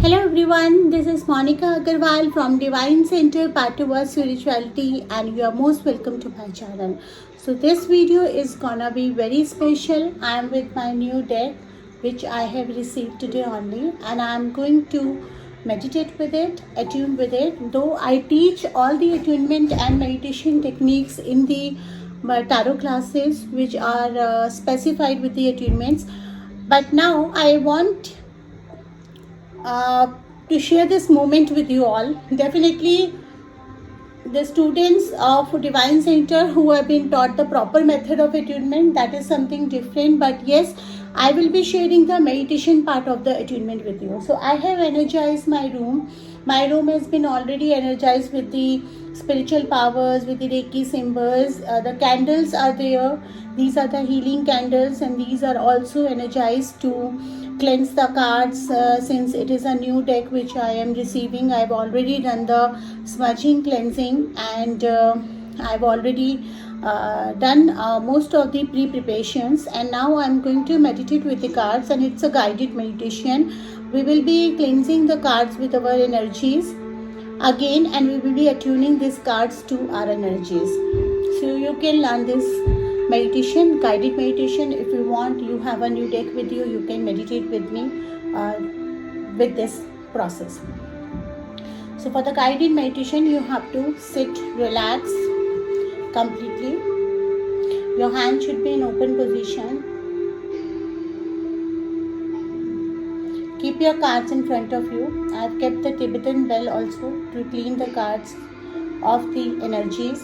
Hello everyone, this is Monica Agarwal from Divine Center Patova Spirituality and you are most welcome to my channel. So this video is gonna be very special. I am with my new deck which I have received today only and I am going to meditate with it, attune with it. Though I teach all the attunement and meditation techniques in the tarot classes which are specified with the attunements, but now I want to share this moment with you all. Definitely the students of Divine Center who have been taught the proper method of attunement, that is something different, but yes, I will be sharing the meditation part of the attunement with you. So I have energized my room. My room has been already energized with the spiritual powers, with the Reiki symbols. The candles are there. These are the healing candles and these are also energized to cleanse the cards. Since it is a new deck which I am receiving, I have already done the smudging cleansing and I've already done most of the pre-preparations, and now I'm going to meditate with the cards, and it's a guided meditation. We will be cleansing the cards with our energies again, and we will be attuning these cards to our energies. So you can learn this meditation, guided meditation. If you want, you have a new deck with you, you can meditate with me with this process. So for the guided meditation, you have to sit, relax completely. Your hand should be in open position. Keep your cards in front of you. I have kept the Tibetan bell also to clean the cards of the energies.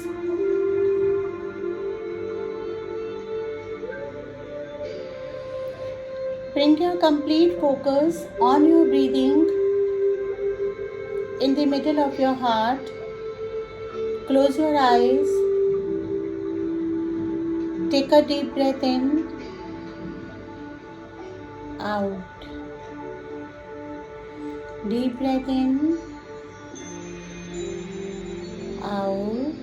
Bring your complete focus on your breathing in the middle of your heart. Close your eyes. Take a deep breath in, out. Deep breath in, out.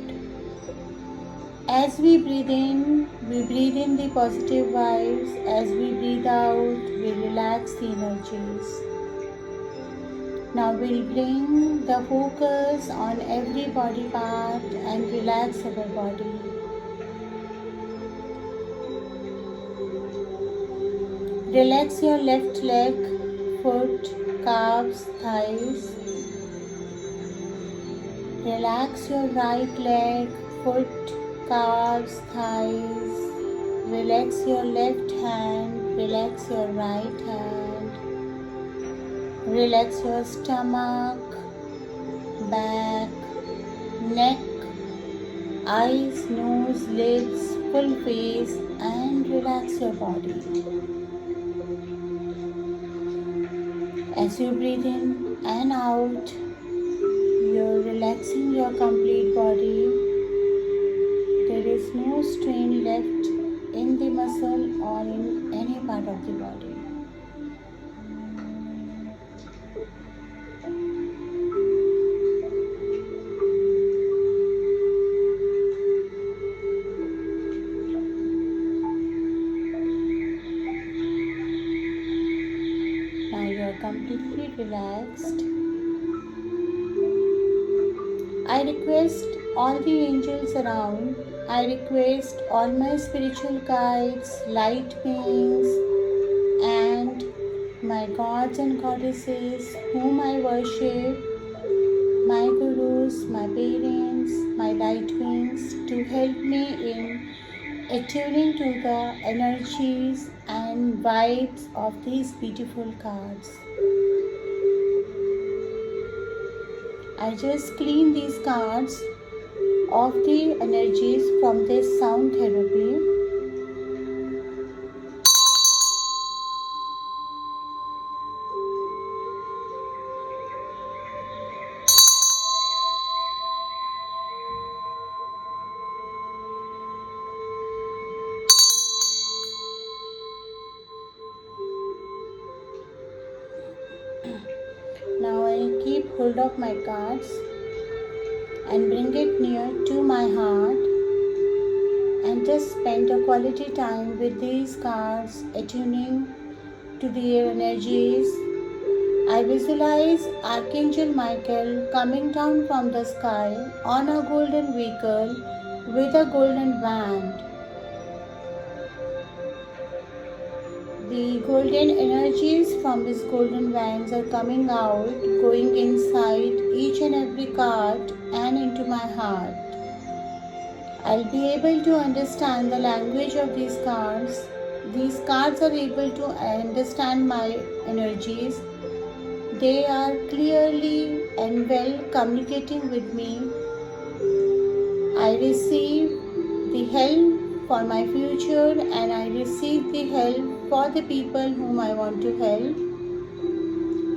As we breathe in the positive vibes. As we breathe out, we relax the energies. Now we'll bring the focus on every body part and relax our body. Relax your left leg, foot, calves, thighs. Relax your right leg, foot, calves, thighs. Relax your left hand, relax your right hand. Relax your stomach, back, neck, eyes, nose, lips, full face, and relax your body. As you breathe in and out, you're relaxing your complete body. There is no strain left in the muscle or in any part of the body. Now you are completely relaxed. I request all the angels around. I request all my spiritual guides, light beings, and my gods and goddesses whom I worship, my gurus, my parents, my light beings, to help me in attuning to the energies and vibes of these beautiful cards. I just clean these cards of the energies from this sound therapy. Now I keep hold of my cards and bring it near to my heart and just spend a quality time with these cards, attuning to their energies I visualize Archangel Michael coming down from the sky on a golden vehicle with a golden wand. The golden energies from his golden wands are coming out, going inside each and every card and into my heart. I'll be able to understand the language of these cards. These cards are able to understand my energies. They are clearly and well communicating with me. I receive the help for my future and I receive the help for the people whom I want to help.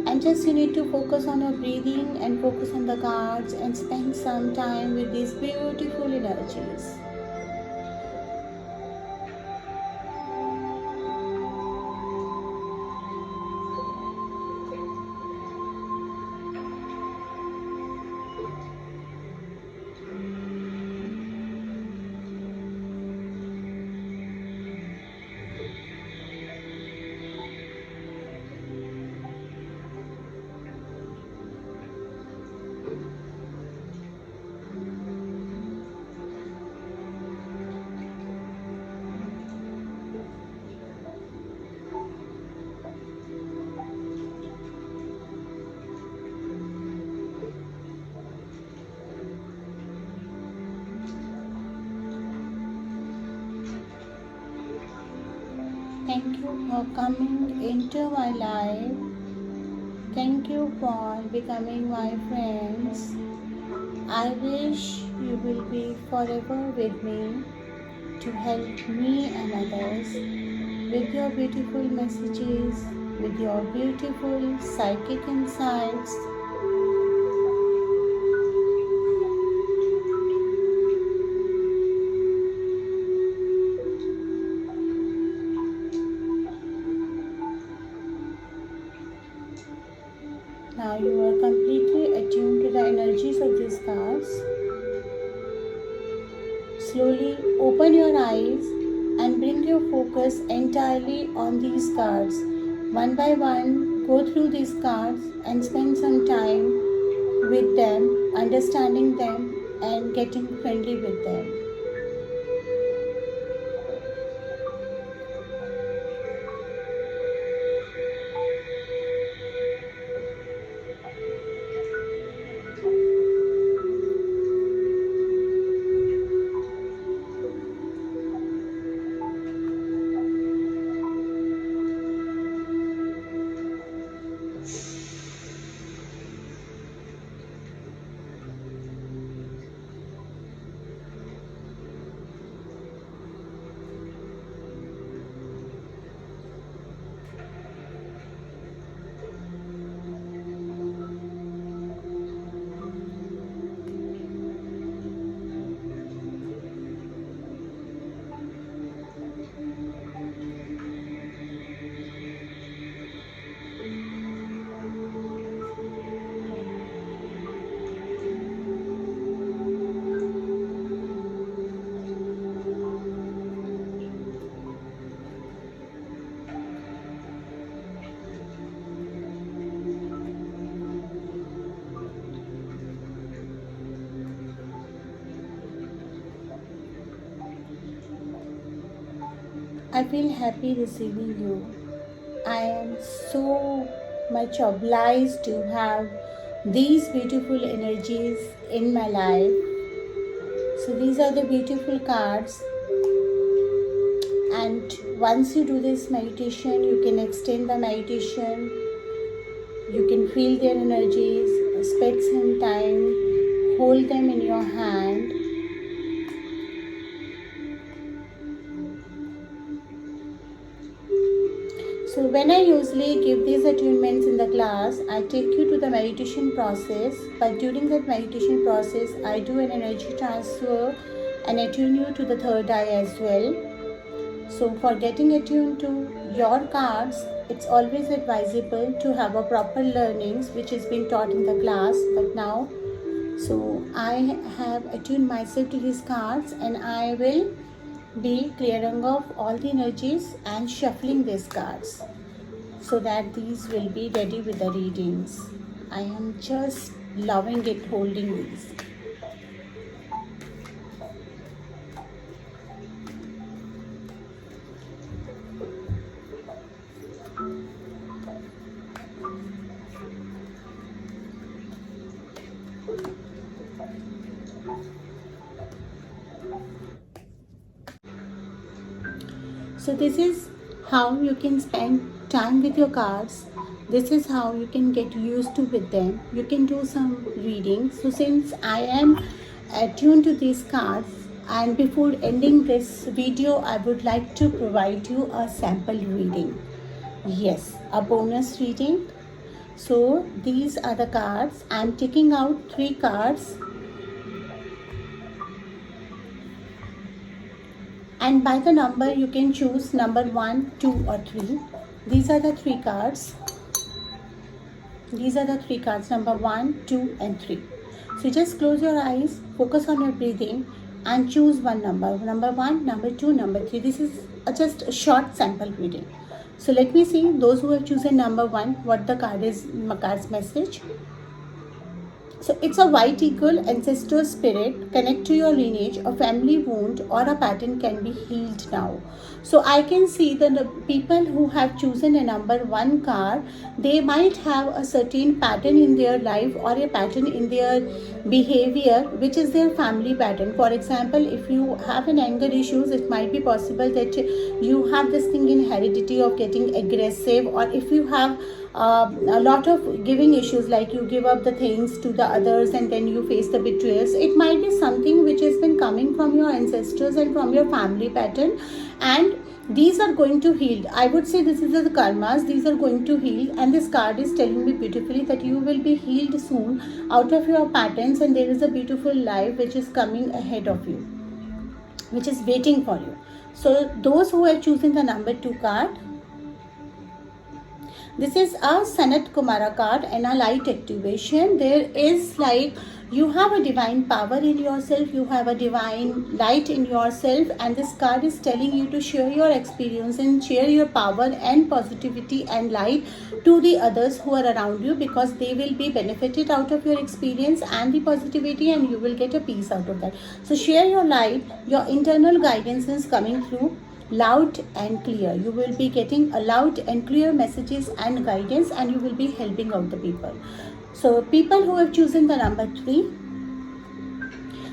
And just you need to focus on your breathing and focus on the cards and spend some time with these beautiful energies. Thank you for coming into my life. Thank you for becoming my friends. I wish you will be forever with me to help me and others with your beautiful messages, with your beautiful psychic insights. Now you are completely attuned to the energies of these cards. Slowly open your eyes and bring your focus entirely on these cards. One by one, go through these cards and spend some time with them, understanding them and getting friendly with them. I feel happy receiving you. I am so much obliged to have these beautiful energies in my life. So these are the beautiful cards, and once you do this meditation, you can extend the meditation, you can feel their energies, spend some time, hold them in your hand. So when I usually give these attunements in the class, I take you to the meditation process, but during that meditation process, I do an energy transfer and attune you to the third eye as well. So for getting attuned to your cards, it's always advisable to have a proper learnings which is being taught in the class, but now, so I have attuned myself to these cards and I will be clearing off all the energies and shuffling these cards. so that these will be ready with the readings. I am just loving it holding these. So this is how you can spend time with your cards. This is how you can get used to with them. You can do some reading. So since I am attuned to these cards, and before ending this video, I would like to provide you a sample reading. Yes, a bonus reading. So these are the cards. I am taking out 3 cards. And by the number you can choose number 1, 2 or 3. These are the 3 cards. These are the 3 cards, number 1, 2 and 3. So just close your eyes, focus on your breathing and choose one number. Number 1, number 2, number 3. This is just a short sample reading. So let me see those who have chosen number 1, what the card's message. So it's a white eagle, ancestor spirit, connect to your lineage, a family wound or a pattern can be healed now. So I can see that the people who have chosen a number 1 card, they might have a certain pattern in their life or a pattern in their behavior, which is their family pattern. For example, if you have an anger issues, it might be possible that you have this thing in heredity of getting aggressive, or if you have a lot of giving issues, like you give up the things to the others and then you face the betrayals. It might be something which has been coming from your ancestors and from your family pattern, and these are going to heal. I would say this is the karmas, these are going to heal, and this card is telling me beautifully that you will be healed soon out of your patterns, and there is a beautiful life which is coming ahead of you, which is waiting for you. So those who have chosen the number 2 card, this is a Sanat Kumara card and a light activation. There is like you have a divine power in yourself, you have a divine light in yourself, and this card is telling you to share your experience and share your power and positivity and light to the others who are around you, because they will be benefited out of your experience and the positivity, and you will get a peace out of that. So share your light, your internal guidance is coming through loud and clear. You will be getting a loud and clear messages and guidance, and you will be helping out the people. So people who have chosen the number 3,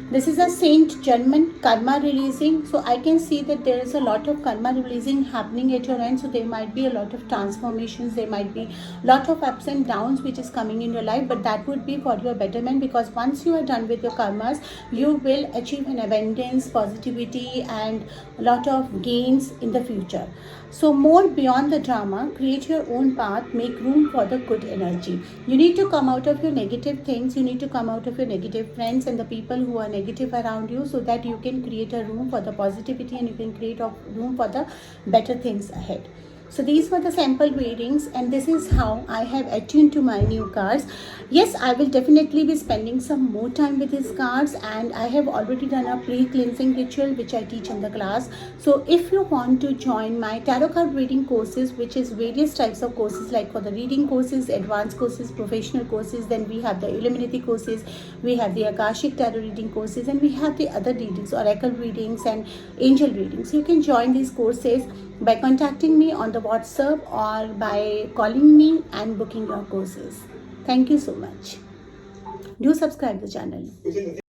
this is a Saint German karma releasing. So I can see that there is a lot of karma releasing happening at your end. So there might be a lot of transformations, there might be a lot of ups and downs which is coming in your life, but that would be for your betterment, because once you are done with your karmas, you will achieve an abundance, positivity and a lot of gains in the future. So more beyond the drama, create your own path, make room for the good energy. You need to come out of your negative things, you need to come out of your negative friends and the people who are negative around you, so that you can create a room for the positivity and you can create a room for the better things ahead. So these were the sample readings, and this is how I have attuned to my new cards. Yes, I will definitely be spending some more time with these cards, and I have already done a pre-cleansing ritual which I teach in the class. So if you want to join my tarot card reading courses, which is various types of courses, like for the reading courses, advanced courses, professional courses, then we have the Illuminati courses, we have the Akashic tarot reading courses, and we have the other readings, oracle readings and angel readings. You can join these courses by contacting me on the WhatsApp or by calling me and booking your courses. Thank you so much. Do subscribe the channel.